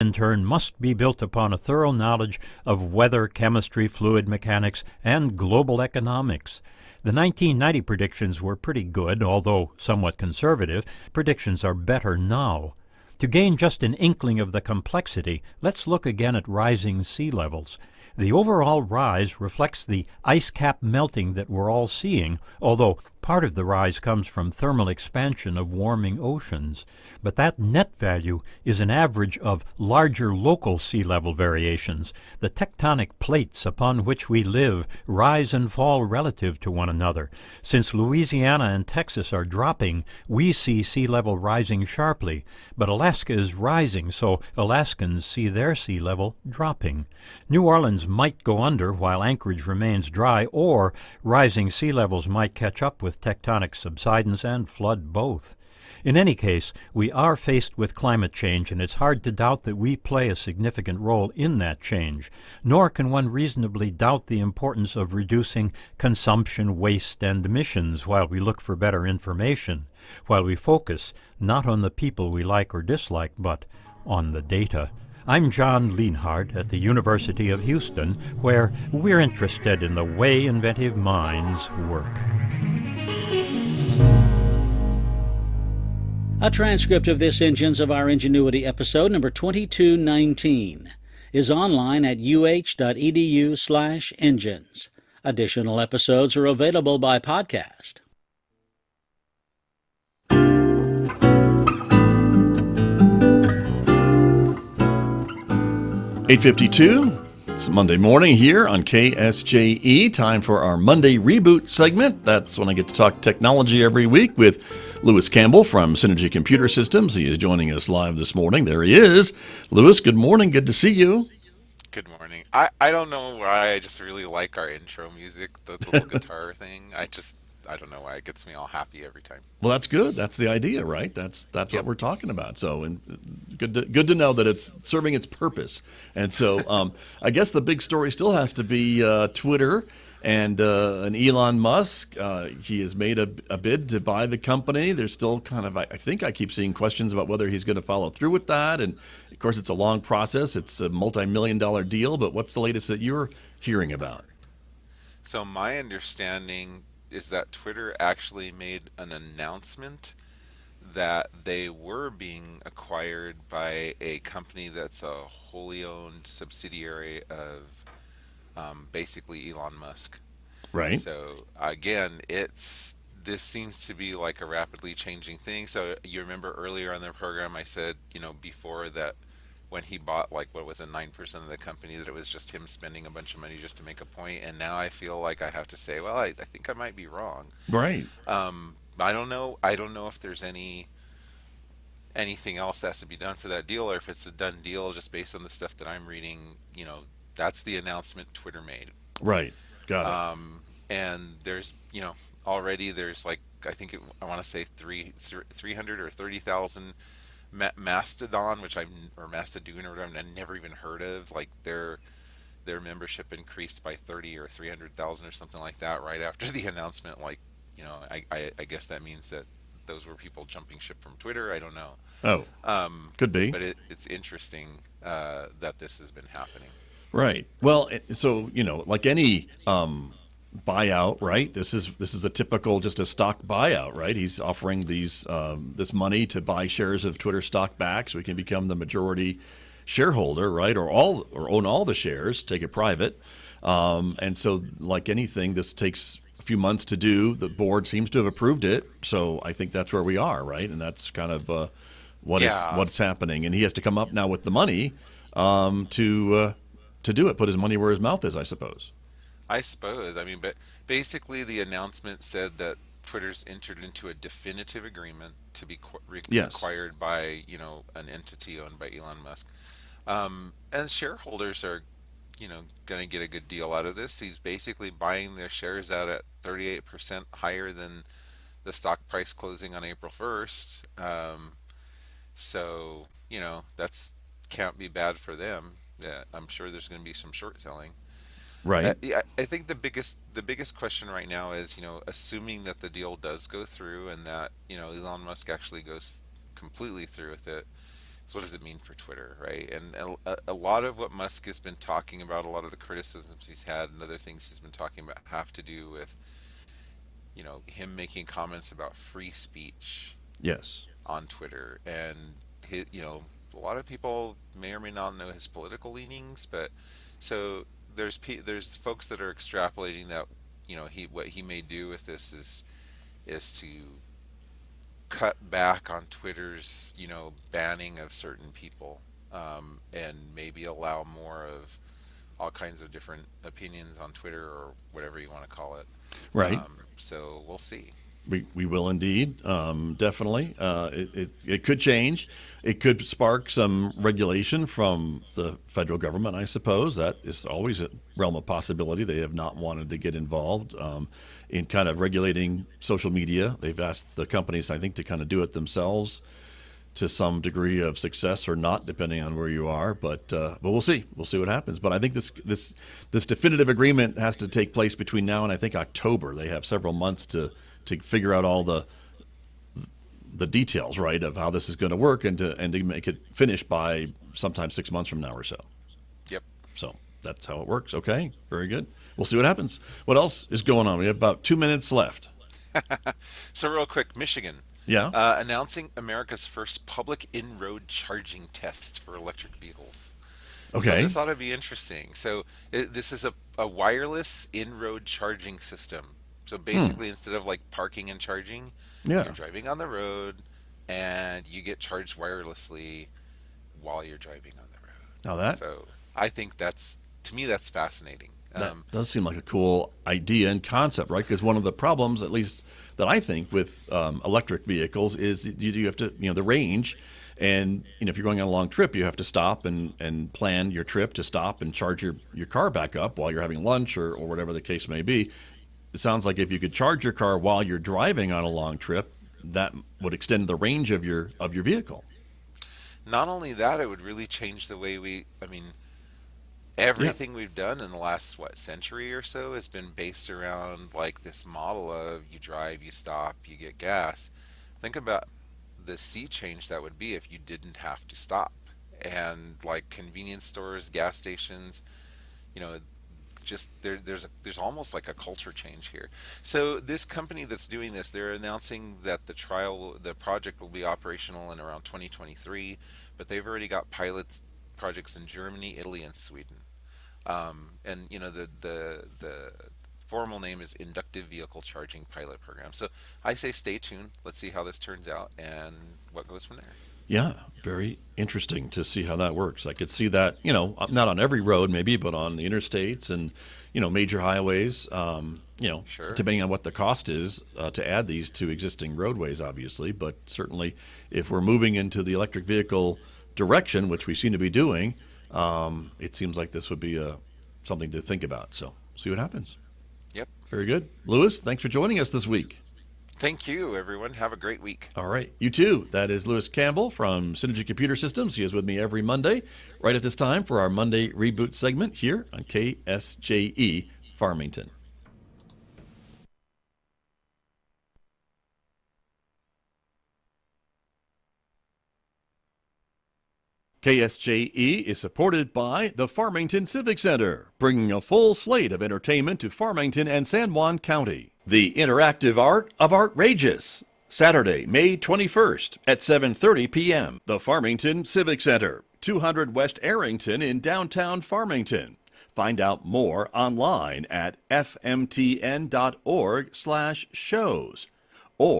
in turn, must be built upon a thorough knowledge of weather, chemistry, fluid mechanics, and global economics. The 1990 predictions were pretty good, although somewhat conservative. Predictions are better now. To gain just an inkling of the complexity, let's look again at rising sea levels. The overall rise reflects the ice cap melting that we're all seeing, although part of the rise comes from thermal expansion of warming oceans. But that net value is an average of larger local sea level variations. The tectonic plates upon which we live rise and fall relative to one another. Since Louisiana and Texas are dropping, we see sea level rising sharply. But Alaska is rising, so Alaskans see their sea level dropping. New Orleans might go under while Anchorage remains dry, or rising sea levels might catch up with tectonic subsidence and flood both. In any case, we are faced with climate change, and it's hard to doubt that we play a significant role in that change. Nor can one reasonably doubt the importance of reducing consumption, waste, and emissions while we look for better information, while we focus not on the people we like or dislike, but on the data. I'm John Lienhardt at the University of Houston, where we're interested in the way inventive minds work. A transcript of this Engines of Our Ingenuity episode number 2219 is online at uh.edu/engines. Additional episodes are available by podcast. 8:52. It's Monday morning here on KSJE. Time for our Monday Reboot segment. That's when I get to talk technology every week with Lewis Campbell from Cintigy Computer Systems. He is joining us live this morning. There he is. Lewis, good morning. Good to see you. Good morning. I don't know why, I just really like our intro music, the little guitar thing. I don't know why, it gets me all happy every time. Well, that's good. That's the idea, right? That's Yep. what we're talking about. So, and good to know that it's serving its purpose. And so, I guess the big story still has to be Twitter and Elon Musk. He has made a bid to buy the company. There's still kind of, I think I keep seeing questions about whether he's going to follow through with that. And of course, it's a long process. It's a multi-million-dollar deal. But what's the latest that you're hearing about? So my understanding is that Twitter actually made an announcement that they were being acquired by a company that's a wholly owned subsidiary of basically Elon Musk. Right. So again, this seems to be like a rapidly changing thing. So you remember earlier on the program I said, before that when he bought, like, what was it, 9% of the company, that it was just him spending a bunch of money just to make a point. And now I feel like I have to say, well, I think I might be wrong. Right. I don't know if there's anything else that has to be done for that deal, or if it's a done deal just based on the stuff that I'm reading. That's the announcement Twitter made. Right. Got it. And there's, already there's like, I want to say 300 or 30,000 Mastodon, or Mastodon or whatever, I've never even heard of. Like their membership increased by 30 or 300,000 or something like that right after the announcement. Like, I guess that means that those were people jumping ship from Twitter. I don't know. Oh, could be. But it's interesting that this has been happening. Right. Well, so like any buyout, right? This is a typical, just a stock buyout, right? He's offering this money to buy shares of Twitter stock back, so he can become the majority shareholder, right? Or own all the shares, take it private. And so, like anything, this takes a few months to do. The board seems to have approved it, so I think that's where we are, right? And that's kind of what's happening. And he has to come up now with the money to do it, put his money where his mouth is, I suppose. But basically the announcement said that Twitter's entered into a definitive agreement to be acquired by, an entity owned by Elon Musk. And shareholders are, going to get a good deal out of this. He's basically buying their shares out at 38% higher than the stock price closing on April 1st. So, that's can't be bad for them. Yeah, I'm sure there's going to be some short selling. Right. I think the biggest question right now is, assuming that the deal does go through and that, Elon Musk actually goes completely through with it, So what does it mean for Twitter, right? And a lot of what Musk has been talking about, a lot of the criticisms he's had and other things he's been talking about have to do with, him making comments about free speech. Yes. On Twitter, and a lot of people may or may not know his political leanings, but so there's folks that are extrapolating that what he may do with this is to cut back on Twitter's banning of certain people, and maybe allow more of all kinds of different opinions on Twitter or whatever you want to call it. Right. So we'll see. We will indeed, definitely. It could change. It could spark some regulation from the federal government, I suppose. That is always a realm of possibility. They have not wanted to get involved in kind of regulating social media. They've asked the companies, I think, to kind of do it themselves to some degree of success or not, depending on where you are. But we'll see. We'll see what happens. But I think this definitive agreement has to take place between now and I think October. They have several months to figure out all the details, right, of how this is going to work and to make it finish by sometime 6 months from now or so. Yep. So that's how it works. Okay, very good. We'll see what happens. What else is going on? We have about 2 minutes left. So real quick, Michigan. Yeah. Announcing America's first public in-road charging test for electric vehicles. Okay. So this ought to be interesting. So this is a wireless in-road charging system. So basically, instead of like parking and charging, you're driving on the road, and you get charged wirelessly while you're driving on the road. So I think to me that's fascinating. That does seem like a cool idea and concept, right? Because one of the problems, at least that I think, with electric vehicles is you have to, the range. And if you're going on a long trip, you have to stop and plan your trip to stop and charge your car back up while you're having lunch or whatever the case may be. It sounds like if you could charge your car while you're driving on a long trip, that would extend the range of your vehicle. Not only that, it would really change the way everything we've done in the last century or so has been based around like this model of you drive, you stop, you get gas. Think about the sea change that would be if you didn't have to stop. And like convenience stores, gas stations, just there's almost like a culture change here. So this company that's doing this, they're announcing that the project will be operational in around 2023, but they've already got projects in Germany, Italy, and Sweden. And the formal name is Inductive Vehicle Charging Pilot Program. So I say stay tuned. Let's see how this turns out and what goes from there. Yeah, very interesting to see how that works. I could see that, not on every road maybe, but on the interstates and, major highways, Sure. Depending on what the cost is to add these to existing roadways, obviously. But certainly if we're moving into the electric vehicle direction, which we seem to be doing, it seems like this would be something to think about. So see what happens. Yep. Very good. Lewis, thanks for joining us this week. Thank you, everyone. Have a great week. All right. You too. That is Lewis Campbell from Cintigy Computer Systems. He is with me every Monday, right at this time for our Monday Reboot segment here on KSJE Farmington. KSJE is supported by the Farmington Civic Center, bringing a full slate of entertainment to Farmington and San Juan County. The Interactive Art of Artrageous, Saturday, May 21st at 7:30 p.m. The Farmington Civic Center, 200 West Arrington in downtown Farmington. Find out more online at fmtn.org/shows.